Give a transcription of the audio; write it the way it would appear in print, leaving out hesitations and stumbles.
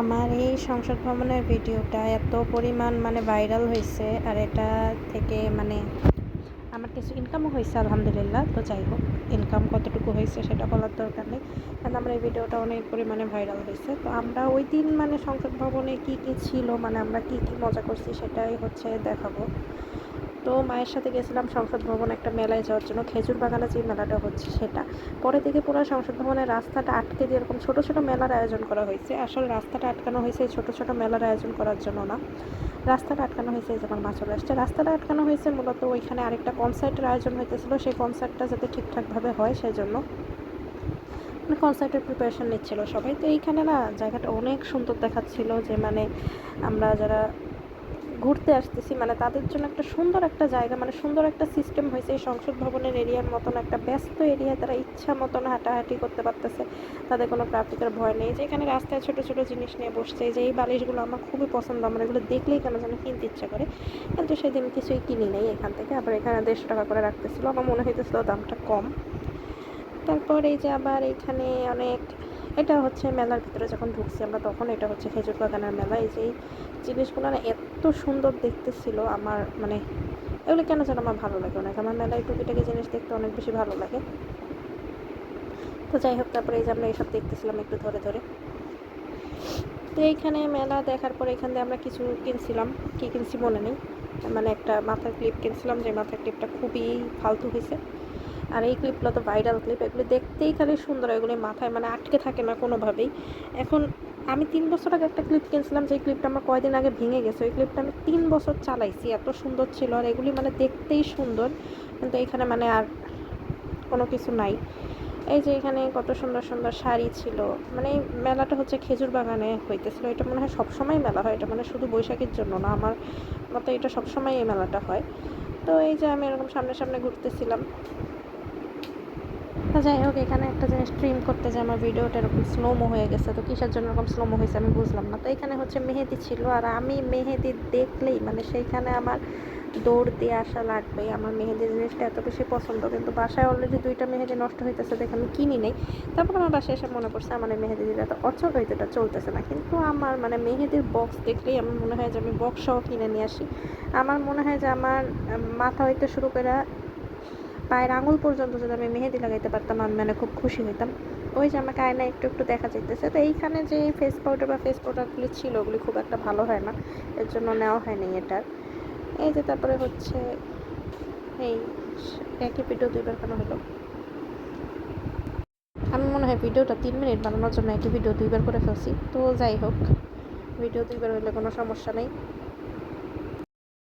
আমার এই সংসদ ভবনের ভিডিওটা এত পরিমাণ ভাইরাল হয়েছে, আর এটা থেকে আমার কিছু ইনকামও হয়েছে আলহামদুলিল্লাহ। তো যাই হোক, ইনকাম কতটুকু হয়েছে সেটা বলার দরকার নেই, কারণ আমার এই ভিডিওটা অনেক পরিমাণে ভাইরাল হয়েছে। তো আমরা ওই দিন সংসদ ভবনে কী কী ছিল, আমরা কী কী মজা করছি সেটাই হচ্ছে দেখাবো। তো মায়ের সাথে গেছিলাম সংসদ ভবনে একটা মেলায় যাওয়ার জন্য, খেজুর বাগানে যে মেলাটা হচ্ছে সেটা। পরে থেকে পুরো সংসদ ভবনের রাস্তাটা আটকে দিয়ে এরকম ছোটো ছোটো মেলার আয়োজন করা হয়েছে। আসলে রাস্তাটা আটকানো হয়েছে এই ছোটো ছোটো মেলার আয়োজন করার জন্য না, রাস্তাটা আটকানো হয়েছে এই যখন মা চলে আসছে। রাস্তাটা আটকানো হয়েছে মূলত ওইখানে আরেকটা কনসার্টের আয়োজন হইতেছিল, সেই কনসার্টটা যাতে ঠিকঠাকভাবে হয় সেই জন্য কনসার্টের প্রিপারেশন নিচ্ছিল সবাই। তো এইখানে না জায়গাটা অনেক সুন্দর দেখাচ্ছিল, যে আমরা যারা ঘুরতে আসতেছি তাদের জন্য একটা সুন্দর একটা জায়গা, সুন্দর একটা সিস্টেম হয়েছে এই সংসদ ভবনের এরিয়ার মতন একটা ব্যস্ত এরিয়ায় তারা ইচ্ছা মতন হাঁটাহাঁটি করতে পারতেছে, তাদের কোনো ট্রাফিকের ভয় নেই। যে এখানে রাস্তায় ছোটো ছোটো জিনিস নিয়ে বসছে, যে এই বালিশগুলো আমার খুবই পছন্দ, আমার এগুলো দেখলেই কেন যেন কিনতে ইচ্ছা করে, কিন্তু সেদিন কিছুই কিনি নেই এখান থেকে। আবার এখানে 150 টাকা করে রাখতেছিল, আমার মনে হইতেছিল দামটা কম। তারপর এই যে আবার এইখানে অনেক, এটা হচ্ছে মেলার ভিতরে যখন ঢুকছি আমরা তখন, এটা হচ্ছে খেজুর বাগানের মেলা। এই যে জিনিসগুলো না এত সুন্দর দেখতেছিল, আমার এগুলো কেন যেন আমার ভালো লাগে অনেক, আমার মেলায় টুকিটাকি জিনিস দেখতে অনেক বেশি ভালো লাগে। তো যাই হোক, তারপরে এই যে আমরা এইসব দেখতেছিলাম একটু ধরে ধরে। তো এইখানে মেলা দেখার পরে এখান থেকে আমরা কিছু কিনছিলাম, কী কিনছি মনে নেই, একটা মাথার ক্লিপ কিনছিলাম, যে মাথার ক্লিপটা খুবই ফালতু হয়েছে। আর এই ক্লিপগুলো তো ভাইরাল ক্লিপ, এগুলো দেখতেই খালি সুন্দর, এগুলি মাথায় আটকে থাকে না কোনোভাবেই। এখন আমি 3 বছর আগে একটা ক্লিপ কিনছিলাম, যে ক্লিপটা আমার কয়দিন আগে ভেঙে গেছে, ওই ক্লিপটা আমি 3 বছর চালাইছি, এত সুন্দর ছিল। আর এগুলি দেখতেই সুন্দর, কিন্তু এখানে আর কোনো কিছু নাই। এই যে এখানে কত সুন্দর সুন্দর শাড়ি ছিল, এই মেলাটা হচ্ছে খেজুর বাগানে হইতেছিল। এটা মনে হয় সবসময় মেলা হয়, এটা শুধু বৈশাখীর জন্য না, আমার মতো এটা সবসময় এই মেলাটা হয়। তো এই যে আমি এরকম সামনে সামনে ঘুরতেছিলাম। তো যাই হোক, এখানে একটা জিনিস স্ট্রিম করতে যে আমার ভিডিওটা এরকম স্লোমো হয়ে গেছে, তো কিসের জন্য এরকম স্লোমো হয়েছে আমি বুঝলাম না। তো এখানে হচ্ছে মেহেদি ছিল, আর আমি মেহেদি দেখলেই সেইখানে আমার দৌড় দিয়ে আসা লাগবেই। আমার মেহেদি জিনিসটা এত বেশি পছন্দ, কিন্তু বাসায় অলরেডি 2টা মেহেদি নষ্ট হইতেছে দেখে আমি কিনি নেই। তারপর আমার বাসায় এসে মনে পড়ছে আমার এই মেহেদি যেটা এত অচল হইতে এটা চলতেছে না, কিন্তু আমার মেহেদির বক্স দেখলেই আমার মনে হয় যে আমি বক্স সহ কিনে নিয়ে আসি। আমার মনে হয় যে আমার মাথা হইতে শুরু করে পায়ের আঙুল পর্যন্ত যদি আমি মেহেদি লাগাইতে পারতাম, আমি খুব খুশি হইতাম। ওই যে আমাকে আয়না একটু একটু দেখা যাইতেছে। তো এইখানে যে ফেস পাউডার বা ফেস প্রোডাক্টগুলি ছিল, ওগুলি খুব একটা ভালো হয় না, এর জন্য নেওয়া হয়নি এটার। এই যে তারপরে হচ্ছে এই একই ভিডিও 2বার কেন হলো, আমি মনে হয় ভিডিওটা 3 মিনিট বানানোর জন্য একই ভিডিও 2বার করে ফেলছি। তো যাই হোক, ভিডিও 2বার হইলে কোনো সমস্যা নেই।